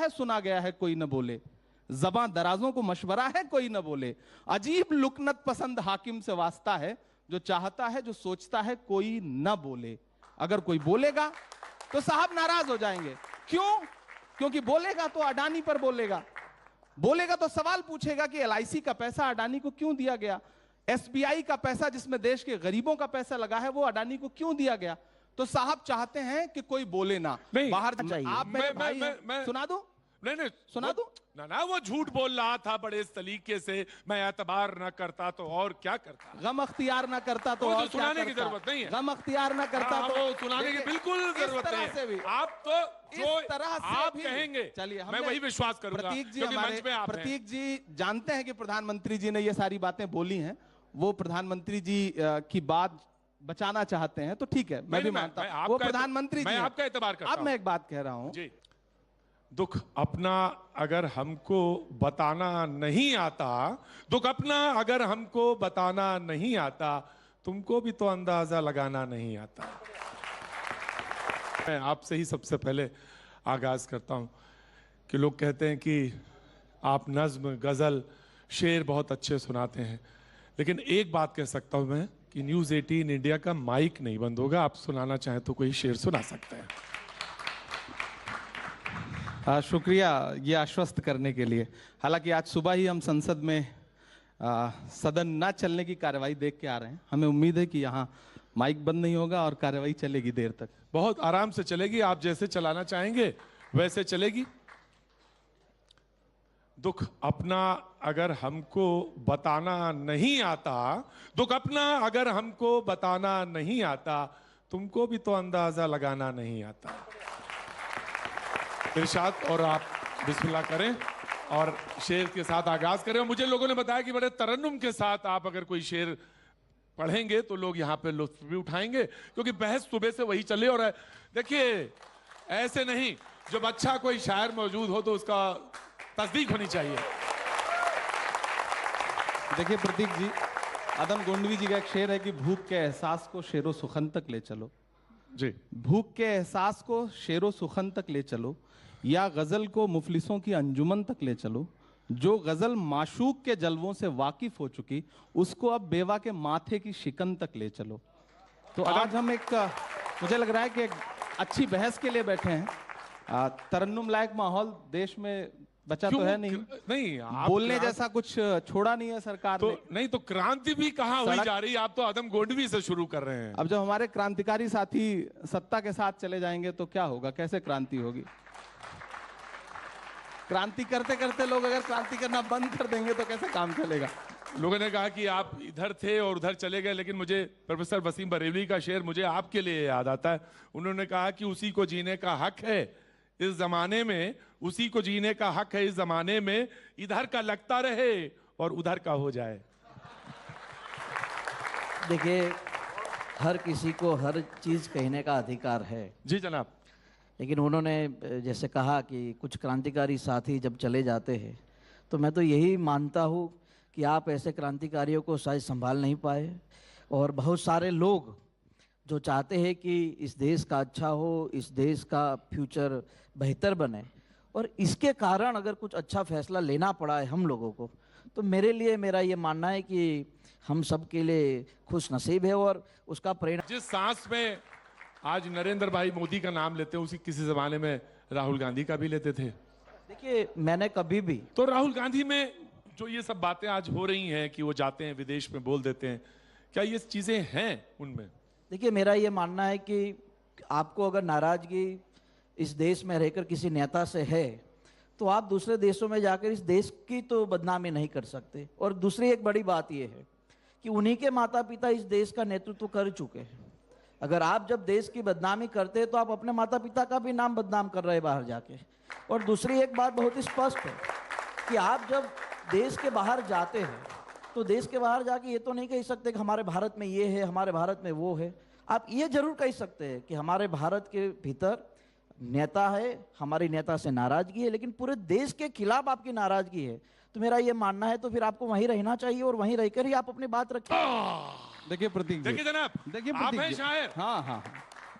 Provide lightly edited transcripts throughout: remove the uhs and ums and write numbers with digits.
है सुना गया है कोई न बोले, ज़बां दराजों को मशवरा है कोई न बोले, अजीब लुकनत पसंद हाकिम से वास्ता है, जो चाहता है जो सोचता है कोई न बोले। अगर कोई बोलेगा तो साहब नाराज हो जाएंगे। क्यों? क्योंकि बोलेगा तो अडानी पर बोलेगा, बोलेगा तो सवाल पूछेगा कि एलआईसी का पैसा अडानी को क्यों दिया गया, एसबीआई का पैसा जिसमें देश के गरीबों का पैसा लगा है वो अडानी को क्यों दिया गया। तो साहब चाहते हैं कि कोई बोले ना, बाहर चाहिए। आप मेरे भाई हैं, सुना दो, नहीं सुना दो ना, वो झूठ बोल रहा था बड़े इस तरीके से, मैं एतबार न करता तो और क्या करता, गम अख्तियार न करता तो और क्या सुनाने की जरूरत नहीं है, गम अख्तियार न करता तो वो सुनाने की बिल्कुल जरूरत नहीं है। आप तो जो आप कहेंगे चलिए मैं वही विश्वास करूंगा। प्रतीक जी जानते हैं कि प्रधानमंत्री जी ने ये सारी बातें बोली हैं, वो प्रधानमंत्री जी की बात बचाना चाहते हैं, तो ठीक है, मैं भी मानता हूं वो प्रधानमंत्री जी, मैं आपका एतबार करता हूं। अब मैं एक बात कह रहा हूं जी, दुख अपना अगर हमको बताना नहीं आता, दुख अपना अगर हमको बताना नहीं आता, तुमको भी तो अंदाजा लगाना नहीं आता। मैं आपसे ही सबसे पहले आगाज करता हूं कि लोग कहते हैं कि आप नज्म, गजल, शेर बहुत अच्छे सुनाते हैं, लेकिन एक बात कह सकता हूं मैं कि न्यूज़ 18 इंडिया का माइक नहीं बंद होगा, आप सुनाना चाहें तो कोई शेर सुना सकते हैं। शुक्रिया ये आश्वस्त करने के लिए। हालांकि आज सुबह ही हम संसद में सदन ना चलने की कार्रवाई देख के आ रहे हैं, हमें उम्मीद है कि यहाँ माइक बंद नहीं होगा और कार्रवाई चलेगी देर तक, बहुत आराम से चलेगी, आप जैसे चलाना चाहेंगे वैसे चलेगी। दुख अपना अगर हमको बताना नहीं आता, दुख अपना अगर हमको बताना नहीं आता, तुमको भी तो अंदाजा लगाना नहीं आता। इरशाद, और आप बिस्मिल्लाह करें और शेर के साथ आगाज करें। और मुझे लोगों ने बताया कि बड़े तरन्नुम के साथ आप अगर कोई शेर पढ़ेंगे तो लोग यहाँ पे लुत्फ भी उठाएंगे, क्योंकि बहस सुबह से वही चले। और देखिए ऐसे नहीं, जब अच्छा कोई शायर मौजूद हो तो उसका तस्दीक होनी चाहिए। देखिए प्रतीक जी, आदम गोंडवी जी का एक शेर है कि भूख के एहसास को शेरो सुखन तक ले चलो। जी, भूख के एहसास को शेरो सुखन तक ले चलो, या गजल को मुफलिसों की अंजुमन तक ले चलो। जो गजल माशूक के जलवों से वाकिफ हो चुकी, उसको अब बेवा के माथे की शिकन तक ले चलो। तो आज हम एक, मुझे लग रहा है कि एक अच्छी बहस के लिए बैठे हैं। तरन्नुम लायक माहौल देश में बचा तो है नहीं, बोलने जैसा कुछ छोड़ा नहीं है सरकार तो ने। नहीं तो क्रांति भी कहां हुई जा रही है? आप तो आदम गोंडवी से शुरू कर रहे हैं। अब जब हमारे क्रांतिकारी साथी सत्ता के साथ चले जाएंगे तो क्या होगा, कैसे क्रांति होगी? क्रांति करते करते लोग अगर क्रांति करना बंद कर देंगे तो कैसे काम चलेगा? लोगों ने कहा कि आप इधर थे और उधर चले गए, लेकिन मुझे प्रोफेसर वसीम बरेलवी का शेर मुझे आपके लिए याद आता है। उन्होंने कहा कि उसी को जीने का हक है इस जमाने में, उसी को जीने का हक है इस जमाने में, इधर का लगता रहे और उधर का हो जाए। देखिए, हर किसी को हर चीज कहने का अधिकार है। जी जनाब। लेकिन उन्होंने जैसे कहा कि कुछ क्रांतिकारी साथी जब चले जाते हैं, तो मैं तो यही मानता हूँ कि आप ऐसे क्रांतिकारियों को शायद संभाल नहीं पाए, और बहुत सारे लोग जो चाहते हैं कि इस देश का अच्छा हो, इस देश का फ्यूचर बेहतर बने, और इसके कारण अगर कुछ अच्छा फैसला लेना पड़ा है हम लोगों को, तो मेरा ये मानना है कि हम सब के लिए खुश नसीब है। और उसका परिणाम, जिस सांस में आज नरेंद्र भाई मोदी का नाम लेते हैं, उसी किसी जमाने में राहुल गांधी का भी लेते थे। देखिए, मैंने कभी भी तो राहुल गांधी में जो ये सब बातें आज हो रही हैं कि वो जाते हैं विदेश में बोल देते हैं, क्या ये चीजें हैं उनमें? देखिए, मेरा ये मानना है कि आपको अगर नाराजगी इस देश में रहकर किसी नेता से है, तो आप दूसरे देशों में जाकर इस देश की तो बदनामी नहीं कर सकते। और दूसरी एक बड़ी बात यह है कि उन्हीं के माता पिता इस देश का नेतृत्व कर चुके हैं। अगर आप जब देश की बदनामी करते हैं तो आप अपने माता पिता का भी नाम बदनाम कर रहे हैं बाहर जाके। और दूसरी एक बात बहुत ही स्पष्ट है कि आप जब देश के बाहर जाते हैं तो देश के बाहर जाके ये तो नहीं कह सकते कि हमारे भारत में ये है, हमारे भारत में वो है। आप ये जरूर कह सकते हैं कि हमारे भारत के भीतर नेता है, हमारी नेता से नाराजगी है, लेकिन पूरे देश के खिलाफ आपकी नाराजगी है। तो मेरा ये मानना है तो फिर आपको वहीं रहना चाहिए और वहीं रहकर ही आप अपनी बात रखें। देखिए प्रतीक जी, देखिए जनाब, देखिए आप हैं शायर। हाँ हाँ,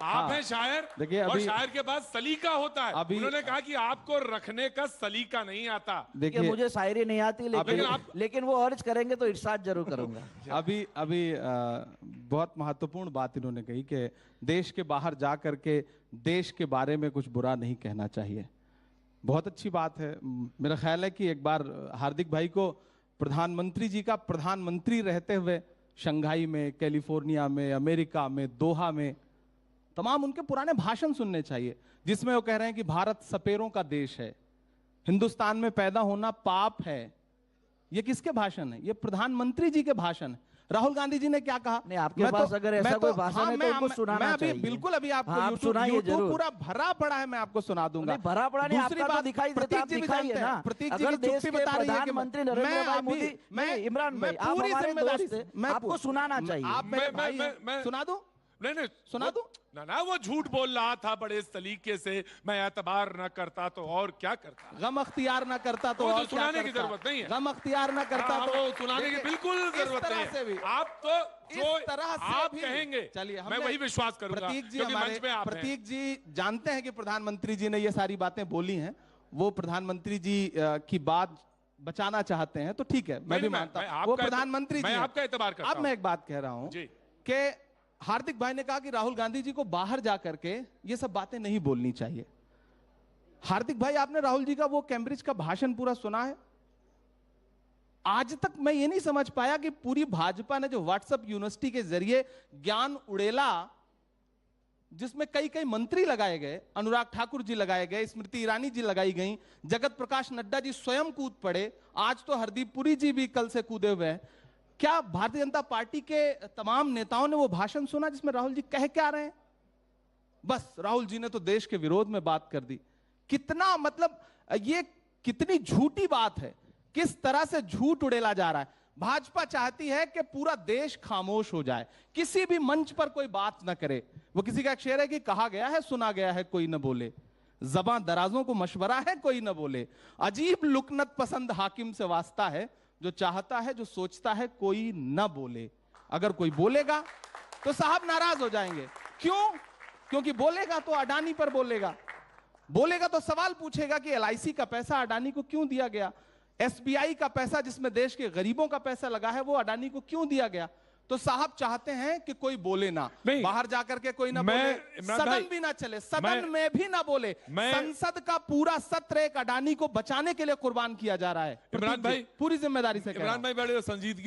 आप हैं शायर, देखिए और अभी शायर के पास सलीका होता है। उन्होंने कहा कि आपको रखने का सलीका नहीं आता। कि देखिए मुझे शायरी नहीं आती, लेकिन वो अर्ज करेंगे तो इरशाद जरूर करूंगा। अभी बहुत महत्वपूर्ण बात इन्होंने कही कि देश के बाहर जा करके देश के बारे में कुछ बुरा नहीं कहना चाहिए। बहुत अच्छी बात है। मेरा ख्याल है कि एक बार हार्दिक भाई को प्रधानमंत्री जी का प्रधानमंत्री रहते हुए शंघाई में, कैलिफोर्निया में, अमेरिका में, दोहा में तमाम उनके पुराने भाषण सुनने चाहिए, जिसमें वो कह रहे हैं कि भारत सपेरों का देश है, हिंदुस्तान में पैदा होना पाप है। ये किसके भाषण है? ये प्रधानमंत्री जी के भाषण है। राहुल गांधी जी ने क्या कहा? नहीं, आपके पास अगर ऐसा कोई भाषण है तो उनको सुनाना चाहिए। बिल्कुल अभी आपको हाँ, आप सुनाइए यूट्यूब जरूर। पूरा भरा पड़ा है, मैं आपको सुना दूंगा। नहीं, भरा पड़ा नहीं, दूसरी आपका तो बात, दिखाई देता, प्रतीक आप जी भी दिखाइए जानते हैं, ना। प्रतीक जी अगर की देश चुप्पी के बता रही है कि प्रधानमंत्री नरेंद्र भाई मोदी, नहीं, इमरान भाई, आप पूरी हमारे जिम्मेदारी दोस्त हैं, मैं आपको सुनाना चाहिए। आप मेरे भाई हैं। सुना दूं? नहीं सुना दूं? ना वो झूठ बोल रहा था बड़े तरीके से, मैं एतबार न करता तो और क्या करता। गम अख्तियार न करता तो वो और तो सुनाने की जरूरत नहीं है। गम अख्तियार न करता तो वो सुनाने की बिल्कुल जरूरत नहीं है। आप तो जो इस तरह से आप भी कहेंगे, चलिए मैं वही विश्वास करूंगा। प्रतीक जी क्योंकि हमारे मंच पे आप हैं। प्रतीक जी जानते हैं कि प्रधानमंत्री जी ने ये सारी बातें बोली हैं। वो प्रधानमंत्री जी की बात बचाना चाहते हैं तो ठीक है, मैं भी मानता हूं वो प्रधानमंत्री जी मैं हैं। आपका एतबार करता अब मैं एक बात कह रहा हूं जी। कि हार्दिक भाई ने कहा कि राहुल गांधी जी को बाहर जाकर के ये सब बातें नहीं बोलनी चाहिए। हार्दिक भाई, आपने राहुल जी का वो कैम्ब्रिज का भाषण पूरा सुना है? आज तक मैं ये नहीं समझ पाया कि पूरी भाजपा ने जो व्हाट्सएप यूनिवर्सिटी के जरिए ज्ञान उड़ेला, जिसमें कई कई मंत्री लगाए गए, अनुराग ठाकुर जी लगाए गए, स्मृति ईरानी जी लगाई गई, जगत प्रकाश नड्डा जी स्वयं कूद पड़े, आज तो हरदीप पुरी जी भी कल से कूदे हुए हैं। क्या भारतीय जनता पार्टी के तमाम नेताओं ने वो भाषण सुना जिसमें राहुल जी कह क्या रहे हैं? बस राहुल जी ने तो देश के विरोध में बात कर दी। कितना मतलब ये कितनी झूठी बात है, किस तरह से झूठ उड़ेला जा रहा है। भाजपा चाहती है कि पूरा देश खामोश हो जाए, किसी भी मंच पर कोई बात ना करे। वो किसी का एक शेर है कि कहा गया है सुना गया है कोई न बोले, ज़बां दराजों को मशवरा है कोई न बोले, अजीब लुकनत पसंद हाकिम से वास्ता है, जो चाहता है जो सोचता है कोई न बोले। अगर कोई बोलेगा तो साहब नाराज हो जाएंगे। क्यों? क्योंकि बोलेगा तो अडानी पर बोलेगा, बोलेगा तो सवाल पूछेगा कि एलआईसी का पैसा अडानी को क्यों दिया गया, एसबीआई का पैसा जिसमें देश के गरीबों का पैसा लगा है वो अडानी को क्यों दिया गया। तो साहब चाहते हैं कि कोई बोले ना, बाहर जाकर के कोई ना बोले, सदन भी ना चले, सदन में भी ना बोले। संसद का पूरा सत्र एक अडानी को बचाने के लिए कुर्बान किया जा रहा है। इमरान भाई पूरी जिम्मेदारी से इमरान भाई बड़े संजीदगी